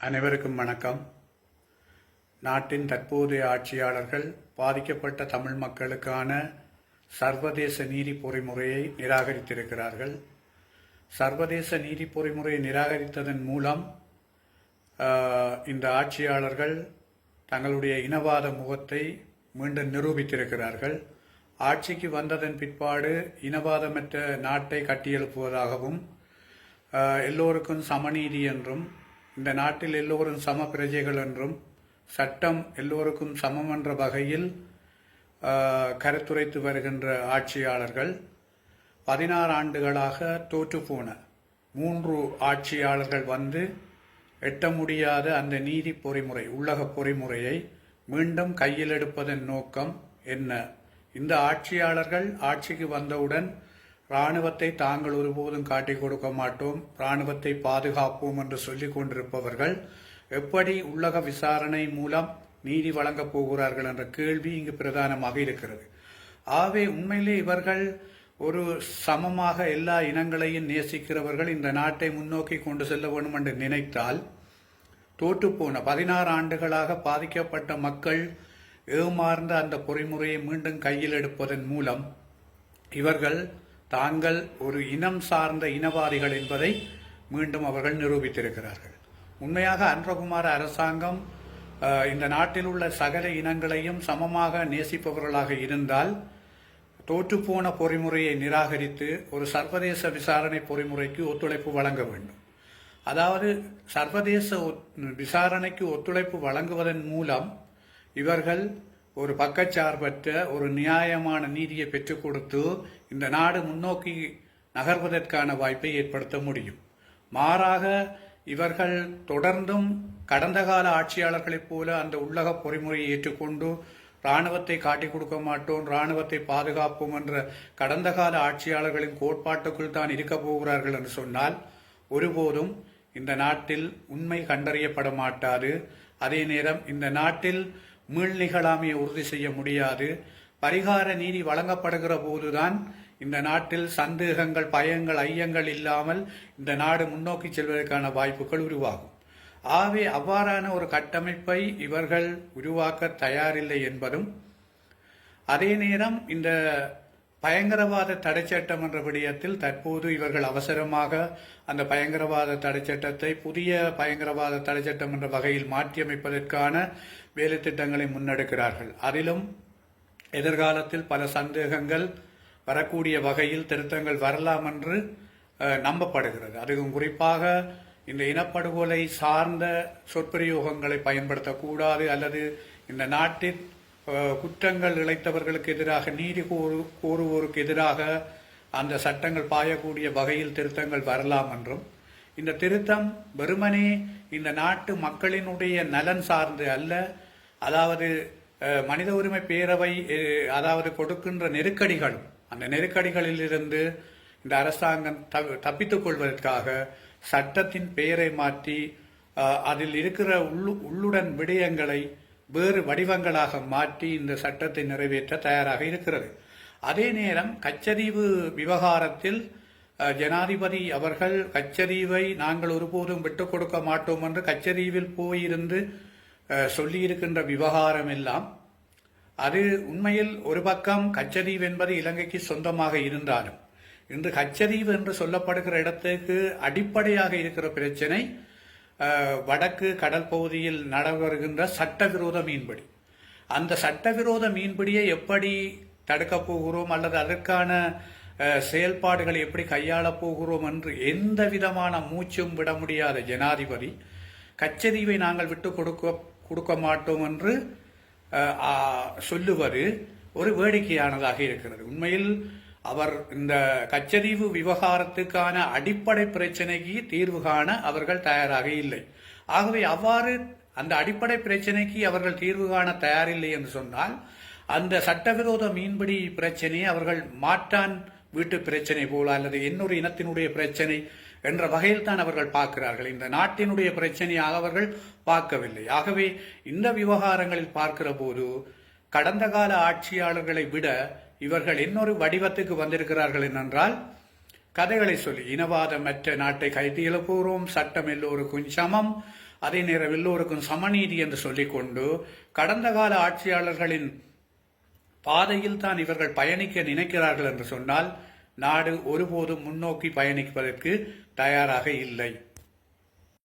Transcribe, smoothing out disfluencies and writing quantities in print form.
அனைவருக்கும் வணக்கம். நாட்டின் தற்போதைய ஆட்சியாளர்கள் பாதிக்கப்பட்ட தமிழ் மக்களுக்கான சர்வதேச நீதி பொறிமுறையை நிராகரித்திருக்கிறார்கள். சர்வதேச நீதி பொறிமுறையை நிராகரித்ததன் மூலம் இந்த ஆட்சியாளர்கள் தங்களுடைய இனவாத முகத்தை மீண்டும் நிரூபித்திருக்கிறார்கள். ஆட்சிக்கு வந்ததன் பிற்பாடு இனவாதமற்ற நாட்டை கட்டியெழுப்புவதாகவும் எல்லோருக்கும் சமநீதி என்றும் இந்த நாட்டில் எல்லோரும் சம பிரஜைகள் என்றும் சட்டம் எல்லோருக்கும் சமம் என்ற வகையில் கருத்துரைத்து வருகின்ற ஆட்சியாளர்கள் 16 ஆண்டுகளாக தோற்றுப்போன 3 ஆட்சியாளர்கள் வந்து எட்ட முடியாத அந்த நீதி பொறிமுறை உள்ளக பொறிமுறையை மீண்டும் கையில் எடுப்பதன் நோக்கம் என்ன? இந்த ஆட்சியாளர்கள் ஆட்சிக்கு வந்தவுடன் இராணுவத்தை தாங்கள் ஒருபோதும் காட்டிக் கொடுக்க மாட்டோம், இராணுவத்தை பாதுகாப்போம் என்று சொல்லிக் கொண்டிருப்பவர்கள் எப்படி உள்ளக விசாரணை மூலம் நீதி வழங்கப் போகிறார்கள் என்ற கேள்வி இங்கு பிரதானமாக இருக்கிறது. ஆகவே உண்மையிலே இவர்கள் ஒரு சமமாக எல்லா இனங்களையும் நேசிக்கிறவர்கள் இந்த நாட்டை முன்னோக்கி கொண்டு செல்ல வேண்டும் என்று நினைத்தால் தோற்றுப்போன 16 ஆண்டுகளாக பாதிக்கப்பட்ட மக்கள் ஏமாறுந்த அந்த பொறிமுறையை மீண்டும் கையில் எடுப்பதன் மூலம் இவர்கள் தாங்கள் ஒரு இனம் சார்ந்த இனவாதிகள் என்பதை மீண்டும் அவர்கள் நிரூபித்திருக்கிறார்கள். உண்மையாக அன்றகுமார அரசாங்கம் இந்த நாட்டில் உள்ள சகல இனங்களையும் சமமாக நேசிப்பவர்களாக இருந்தால் தோற்றுப்போன பொறிமுறையை நிராகரித்து ஒரு சர்வதேச விசாரணை பொறிமுறைக்கு ஒத்துழைப்பு வழங்க வேண்டும். அதாவது சர்வதேச விசாரணைக்கு ஒத்துழைப்பு வழங்குவதன் மூலம் இவர்கள் ஒரு பக்கச்சார்பற்ற ஒரு நியாயமான நீதியை பெற்றுக் கொடுத்து இந்த நாடு முன்னோக்கி நகர்வதற்கான வாய்ப்பை ஏற்படுத்த முடியும். மாறாக இவர்கள் தொடர்ந்தும் கடந்த கால ஆட்சியாளர்களைப் போல அந்த உள்ளக பொறிமுறையை ஏற்றுக்கொண்டு இராணுவத்தை காட்டிக் கொடுக்க மாட்டோம், இராணுவத்தை பாதுகாப்போம் என்ற கடந்த கால ஆட்சியாளர்களின் கோட்பாட்டுக்குள் தான் இருக்க போகிறார்கள் என்று சொன்னால் ஒருபோதும் இந்த நாட்டில் உண்மை கண்டறியப்பட மாட்டாது. அதே நேரம் இந்த நாட்டில் மீள் நிகழாமையை உறுதி செய்ய முடியாது. பரிகார நீதி வழங்கப்படுகிற போதுதான் இந்த நாட்டில் சந்தேகங்கள், பயங்கள், ஐயங்கள் இல்லாமல் இந்த நாடு முன்னோக்கி செல்வதற்கான வாய்ப்புகள் உருவாகும். ஆகவே அவ்வாறான ஒரு கட்டமைப்பை இவர்கள் உருவாக்க தயாரில்லை என்பதும், அதே நேரம் இந்த பயங்கரவாத தடைச்சட்டம் என்ற விடயத்தில் தற்போது இவர்கள் அவசரமாக அந்த பயங்கரவாத தடைச்சட்டத்தை புதிய பயங்கரவாத தடைச்சட்டம் என்ற வகையில் மாற்றியமைப்பதற்கான வேலை திட்டங்களை முன்னெடுக்கிறார்கள். அதிலும் எதிர்காலத்தில் பல சந்தேகங்கள் வரக்கூடிய வகையில் திருத்தங்கள் வரலாம் என்று நம்பப்படுகிறது. அதுவும் குறிப்பாக இந்த இனப்படுகொலை சார்ந்த சொற்பிரயோகங்களை பயன்படுத்தக்கூடாது அல்லது இந்த நாட்டில் குற்றங்கள் இழைத்தவர்களுக்கு எதிராக நீதி கோருவோருக்கு எதிராக அந்த சட்டங்கள் பாயக்கூடிய வகையில் திருத்தங்கள் வரலாம் என்றும், இந்த திருத்தம் வெறுமனே இந்த நாட்டு மக்களினுடைய நலன் சார்ந்து அல்ல, அதாவது மனித உரிமை பேரவை அதாவது கொடுக்கின்ற நெருக்கடிகளும் அந்த நெருக்கடிகளிலிருந்து இந்த அரசாங்கம் தப்பித்துக் கொள்வதற்காக சட்டத்தின் பெயரை மாற்றி அதில் இருக்கிற உள்ளுடன் விடயங்களை வேறு வடிவங்களாக மாற்றி இந்த சட்டத்தை நிறைவேற்ற தயாராக இருக்கிறது. அதே நேரம் கச்சதீவு விவகாரத்தில் ஜனாதிபதி அவர்கள் கச்சதீவை நாங்கள் ஒருபோதும் விட்டுக் கொடுக்க மாட்டோம் என்று கச்சதீவில் போயிருந்து சொல்லியிருக்கின்ற விவகாரம் எல்லாம் அது உண்மையில் ஒரு பக்கம் கச்சதீவு என்பது இலங்கைக்கு சொந்தமாக இருந்தாலும் இன்று கச்சதீவு என்று சொல்லப்படுகிற இடத்துக்கு அடிப்படையாக இருக்கிற பிரச்சனை வடக்கு கடல் பகுதியில் நடைபெறுகின்ற சட்டவிரோத மீன்பிடி. அந்த சட்டவிரோத மீன்பிடியை எப்படி தடுக்கப் போகிறோம் அல்லது அதற்கான செயல்பாடுகளை எப்படி கையாளப் போகிறோம் என்று எந்த விதமான மூச்சும் விட முடியாத ஜனாதிபதி கச்சதீவை நாங்கள் விட்டு கொடுக்க மாட்டோம் என்று சொல்லுவது ஒரு வேடிக்கையானதாக இருக்கிறது. உண்மையில் அவர் இந்த கச்சதீவு விவகாரத்துக்கான அடிப்படை பிரச்சனைக்கு தீர்வு காண அவர்கள் தயாராக இல்லை. ஆகவே அவ்வாறு அந்த அடிப்படை பிரச்சனைக்கு அவர்கள் தீர்வு காண தயாரில்லை என்று சொன்னால் அந்த சட்டவிரோத மீன்பிடி பிரச்சனையை அவர்கள் மாற்றான் வீட்டு பிரச்சனை போல அல்லது இன்னொரு இனத்தினுடைய பிரச்சனை என்ற வகையில் தான் அவர்கள் பார்க்கிறார்கள். இந்த நாட்டினுடைய பிரச்சனையாக அவர்கள் பார்க்கவில்லை. ஆகவே இந்த விவகாரங்களில் பார்க்கிற போது கடந்த கால ஆட்சியாளர்களை விட இவர்கள் இன்னொரு வடிவத்துக்கு வந்திருக்கிறார்கள் என்றால் கதைகளை சொல்லி இனவாதமற்ற நாட்டை கைதியில் போகிறோம், சட்டம் எல்லோருக்கும் சமம், அதே நேரம் எல்லோருக்கும் சமநீதி என்று சொல்லிக்கொண்டு கடந்த கால ஆட்சியாளர்களின் பாதையில் தான் இவர்கள் பயணிக்க நினைக்கிறார்கள் என்று சொன்னால் நாடு ஒருபோதும் முன்னோக்கி பயணிப்பதற்கு தயாராக இல்லை.